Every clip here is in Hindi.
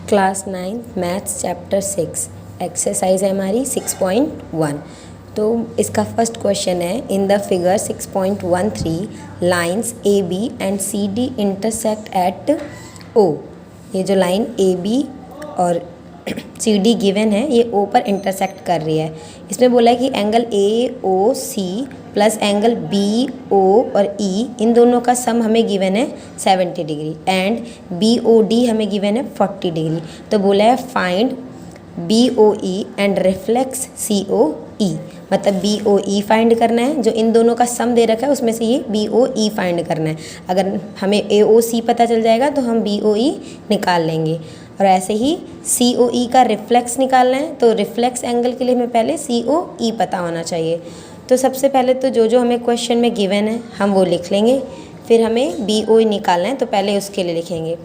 क्लास 9 मैथ्स चैप्टर 6 एक्सरसाइज है हमारी 6.1। तो इसका फर्स्ट क्वेश्चन है, in the figure 6.13 lines A B and C D intersect at O. ये जो लाइन ए बी और सी डी गिवन है ये ओ पर इंटरसेक्ट कर रही है। इसमें बोला है कि angle A O C plus angle B O और ई इन दोनों का सम हमें गिवन है 70 degree and B O D हमें गिवन है 40 डिग्री। तो बोला है find B O E and reflex C O E, मतलब बी ओ ई फाइंड करना है। जो इन दोनों का सम दे रखा है उसमें से ये बी ओ ई फाइंड करना है। अगर हमें ए ओ सी पता चल जाएगा तो हम बी ओ ई निकाल लेंगे। और ऐसे ही सी ओ ई का रिफ्लेक्स निकालना है, तो रिफ्लेक्स एंगल के लिए हमें पहले सी ओ ई पता होना चाहिए। तो सबसे पहले तो जो हमें क्वेश्चन में गिवन है हम वो लिख लेंगे, फिर हमें बी ओ ई निकालना है तो पहले उसके लिए लिखेंगे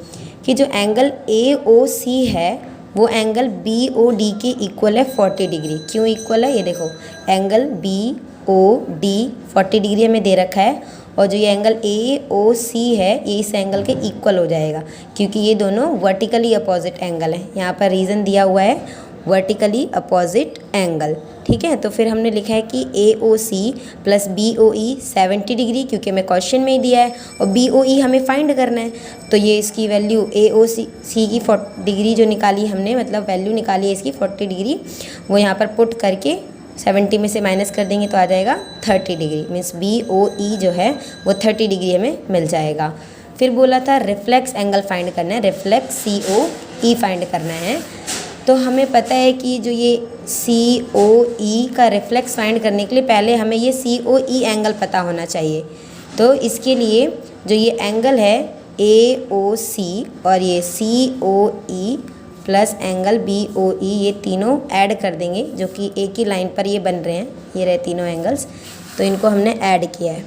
कि जो एंगल ए ओ सी है वो एंगल बी ओ डी के इक्वल है 40 डिग्री। क्यों इक्वल है, ये देखो angle B O D 40 degree हमें दे रखा है और जो ये एंगल ए ओ सी है ये इस एंगल के इक्वल हो जाएगा क्योंकि ये दोनों वर्टिकली अपोजिट एंगल हैं। यहाँ पर रीज़न दिया हुआ है वर्टिकली अपोजिट एंगल, ठीक है। तो फिर हमने लिखा है कि ए O C plus B O ई 70 डिग्री, क्योंकि हमें क्वेश्चन में ही दिया है, और बी ओ ई हमें फाइंड करना है। तो ये इसकी वैल्यू ए ओ सी की 40 डिग्री जो निकाली हमने, मतलब वैल्यू निकाली है इसकी 40 डिग्री, वो यहाँ पर पुट करके 70 में से माइनस कर देंगे तो आ जाएगा 30 डिग्री। मीन्स बी ओ ई जो है वो 30 डिग्री हमें मिल जाएगा। फिर बोला था रिफ्लेक्स एंगल फाइंड करना है, रिफ्लेक्स सी ओ ई फाइंड करना है। तो हमें पता है कि जो ये सी ओ ई का रिफ्लेक्स फाइंड करने के लिए पहले हमें ये सी ओ ई एंगल पता होना चाहिए। तो इसके लिए जो ये एंगल है ए ओ सी और ये C O E plus angle B O E, ये तीनों ऐड कर देंगे जो कि एक ही लाइन पर ये बन रहे हैं, ये रहे तीनों एंगल्स। तो इनको हमने ऐड किया है,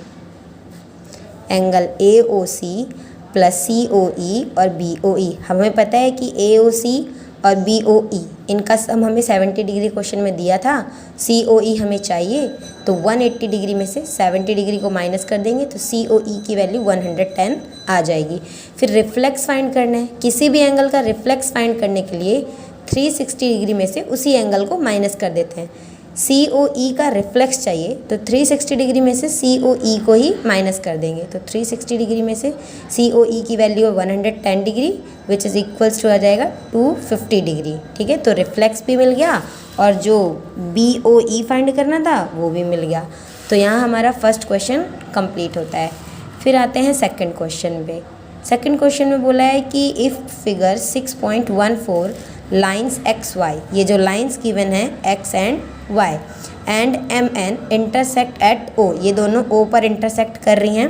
angle A O C plus C O ई और बी ओ ई। हमें पता है कि ए ओ सी और बी ओ ई इनका सम हमें 70 डिग्री क्वेश्चन में दिया था। सी ओ ई हमें चाहिए तो 180 डिग्री में से 70 डिग्री को माइनस कर देंगे तो सी ओ ई की वैल्यू 110 आ जाएगी। फिर रिफ्लेक्स फाइंड करना है, किसी भी एंगल का रिफ्लेक्स फाइंड करने के लिए 360 डिग्री में से उसी एंगल को माइनस कर देते हैं। सी ओ ई का रिफ्लेक्स चाहिए तो 360 डिग्री में से सी ओ ई को ही माइनस कर देंगे। तो 360 डिग्री में से सी ओ ई की value 110 degree which is equals to आ जाएगा 250 डिग्री, ठीक है। तो रिफ्लेक्स भी मिल गया और जो बी ओ ई फाइंड करना था वो भी मिल गया। तो यहाँ हमारा फर्स्ट क्वेश्चन कंप्लीट होता है। फिर आते हैं सेकंड क्वेश्चन पे। सेकंड क्वेश्चन में बोला है कि if figure 6.14 lines X Y, ये जो लाइन्स गिवन है X and Y and M N intersect at O, ये दोनों ओ पर इंटरसेक्ट कर रही हैं।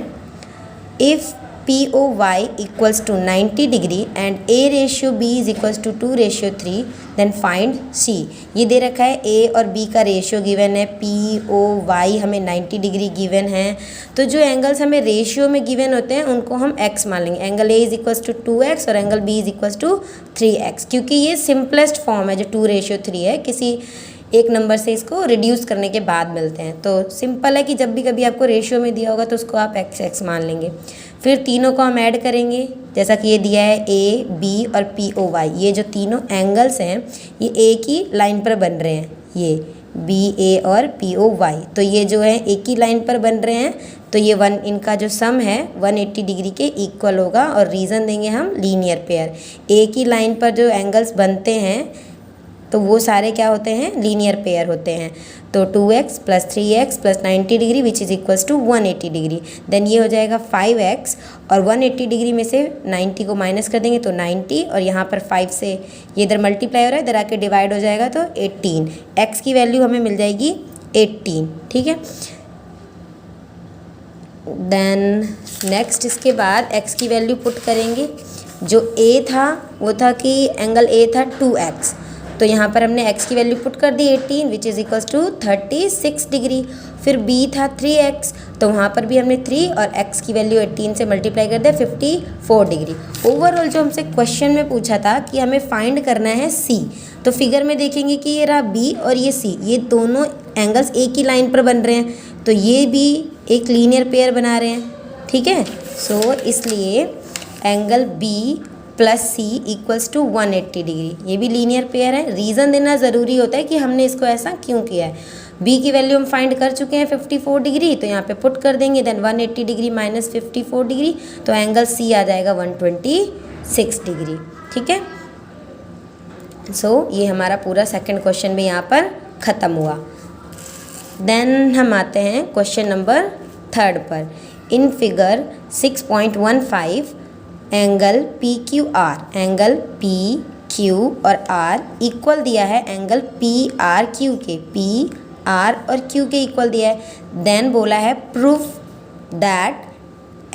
If P O Y equals to 90 degree and A ratio B is equals to 2:3 then find C. ये दे रखा है ए और बी का रेशियो गिवन है, पी ओ वाई हमें 90 डिग्री गिवन है। तो जो एंगल्स हमें रेशियो में गिवन होते हैं उनको हम एक्स मान लेंगे। Angle A is equals to 2x और angle B is equals to 3x, क्योंकि ये सिंपलेस्ट फॉर्म है जो 2:3 है, किसी एक नंबर से इसको रिड्यूस करने के बाद मिलते हैं। तो सिंपल है कि जब भी कभी आपको रेशियो में दिया होगा तो उसको आप एक्स मान लेंगे। फिर तीनों को हम ऐड करेंगे, जैसा कि ये दिया है ए बी और पी ओ वाई, ये जो तीनों एंगल्स हैं ये एक ही लाइन पर बन रहे हैं, ये बी ए और पी ओ वाई। तो ये जो है एक ही लाइन पर बन रहे हैं, तो ये इनका जो सम है 180 डिग्री के इक्वल होगा। और रीज़न देंगे हम लीनियर पेयर। एक ही लाइन पर जो एंगल्स बनते हैं तो वो सारे क्या होते हैं, लीनियर पेयर होते हैं। तो 2x plus 3x plus 90 degree which is equals to 180 degree. Then ये हो जाएगा 5x और 180 डिग्री में से 90 को माइनस कर देंगे तो 90, और यहाँ पर 5 से ये इधर मल्टीप्लाई हो रहा है, इधर आके डिवाइड हो जाएगा तो 18। x की वैल्यू हमें मिल जाएगी 18, ठीक है। देन नेक्स्ट इसके बाद x की वैल्यू पुट करेंगे। जो a था वो था कि एंगल a था 2x, तो यहाँ पर हमने x की वैल्यू पुट कर दी 18 which is equals to 36 degree. फिर b था 3x, तो वहाँ पर भी हमने 3 और x की वैल्यू 18 से मल्टीप्लाई कर दिया 54 डिग्री। ओवरऑल जो हमसे क्वेश्चन में पूछा था कि हमें फाइंड करना है c, तो फिगर में देखेंगे कि ये रहा b और ये c, ये दोनों एंगल्स एक ही लाइन पर बन रहे हैं, तो ये भी एक लीनियर पेयर बना रहे हैं, ठीक है। सो इसलिए angle b plus C equals to 180 degree. ये भी लीनियर पेयर है। रीज़न देना ज़रूरी होता है कि हमने इसको ऐसा क्यों किया है। बी की वैल्यू हम फाइंड कर चुके हैं 54 डिग्री, तो यहाँ पे पुट कर देंगे। देन 180 डिग्री माइनस 54 डिग्री, तो एंगल सी आ जाएगा 126 डिग्री। ठीक है, सो ये हमारा पूरा सेकंड क्वेश्चन भी यहाँ पर ख़त्म हुआ। देन हम आते हैं क्वेश्चन नंबर थर्ड पर। In figure 6.15 angle P Q R, angle P Q और आर इक्वल दिया है एंगल पी आर क्यू के, पी आर और क्यू के इक्वल दिया है। देन बोला है proof that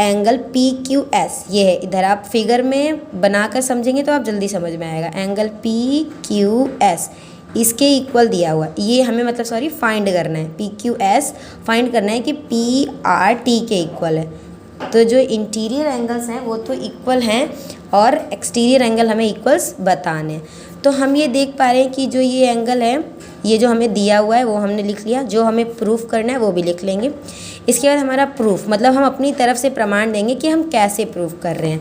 angle P Q S, ये है इधर आप फिगर में बनाकर समझेंगे तो आप जल्दी समझ में आएगा। एंगल पी क्यू एस इसके इक्वल दिया हुआ, ये हमें मतलब फाइंड करना है। पी क्यू एस फाइंड करना है कि पी आर टी के इक्वल है। तो जो इंटीरियर एंगल्स हैं वो तो इक्वल हैं और एक्सटीरियर एंगल हमें इक्वल्स बताने हैं। तो हम ये देख पा रहे हैं कि जो ये एंगल है, ये जो हमें दिया हुआ है वो हमने लिख लिया, जो हमें प्रूफ करना है वो भी लिख लेंगे। इसके बाद हमारा प्रूफ, मतलब हम अपनी तरफ से प्रमाण देंगे कि हम कैसे प्रूफ कर रहे हैं।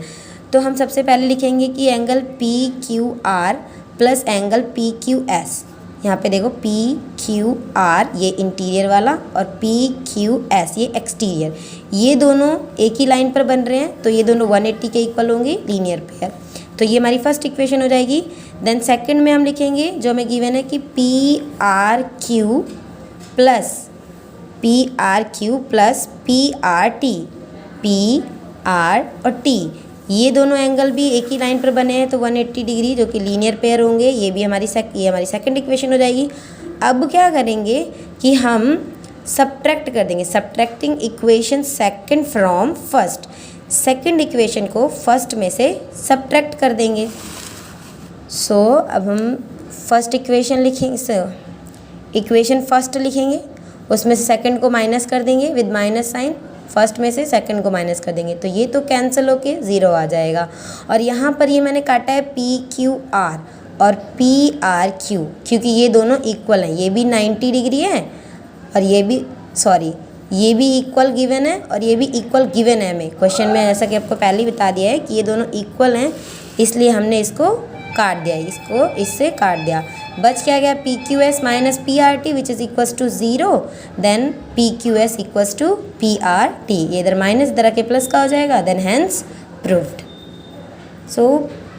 तो हम सबसे पहले लिखेंगे कि angle P Q R plus angle P Q S. यहाँ पे देखो पी क्यू आर ये इंटीरियर वाला और पी क्यू एस ये एक्सटीरियर, ये दोनों एक ही लाइन पर बन रहे हैं, तो ये दोनों 180 के इक्वल होंगे, लीनियर पेयर। तो ये हमारी फर्स्ट इक्वेशन हो जाएगी। देन सेकंड में हम लिखेंगे जो हमें गिवन है कि P R Q plus P R T, P R और टी ये दोनों एंगल भी एक ही लाइन पर बने हैं, तो 180 डिग्री जो कि लीनियर पेयर होंगे। ये भी हमारी सेकंड इक्वेशन हो जाएगी। अब क्या करेंगे कि हम सब्ट्रैक्ट कर देंगे, subtracting equation second from first. Second equation को फर्स्ट में से सब्ट्रैक्ट कर देंगे। सो अब हम फर्स्ट इक्वेशन लिखेंगे, इक्वेशन फर्स्ट लिखेंगे, उसमें से सेकंड को माइनस कर देंगे विद माइनस साइन, फर्स्ट में से सेकंड को माइनस कर देंगे, तो ये तो कैंसिल होके 0 आ जाएगा। और यहाँ पर ये मैंने काटा है पी क्यू आर और पी आर क्यू, क्योंकि ये दोनों इक्वल हैं। ये भी 90 डिग्री है और ये भी इक्वल गिवन है और ये भी इक्वल गिवन है हमें क्वेश्चन में, जैसा कि आपको पहले ही बता दिया है कि ये दोनों इक्वल हैं, इसलिए हमने इसको काट दिया, इसको इससे काट दिया। बच क्या गया P Q S minus P R T which is equals to 0। Then P Q S equals to P R T, ये इधर माइनस इधर के प्लस का हो जाएगा। Then hence proved. सो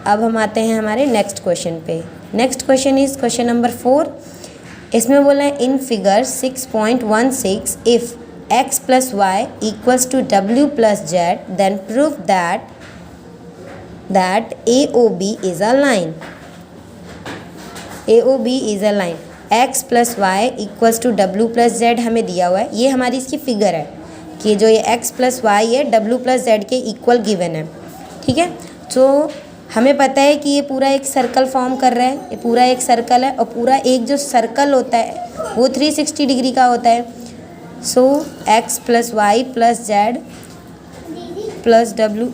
अब हम आते हैं हमारे नेक्स्ट क्वेश्चन पे। Next question is question number 4। इसमें बोला है in figure 6.16 if x plus Y equals to w plus Z then prove that AOB is a line. AOB is a line. x plus Y equals to w plus Z हमें दिया हुआ है। ये हमारी इसकी फिगर है कि जो ये x प्लस वाई है w प्लस जेड के इक्वल गिवन है। ठीक है, तो हमें पता है कि ये पूरा एक सर्कल फॉर्म कर रहा है, ये पूरा एक सर्कल है और पूरा एक जो सर्कल होता है वो 360 डिग्री का होता है। So x plus Y plus जेड प्लस w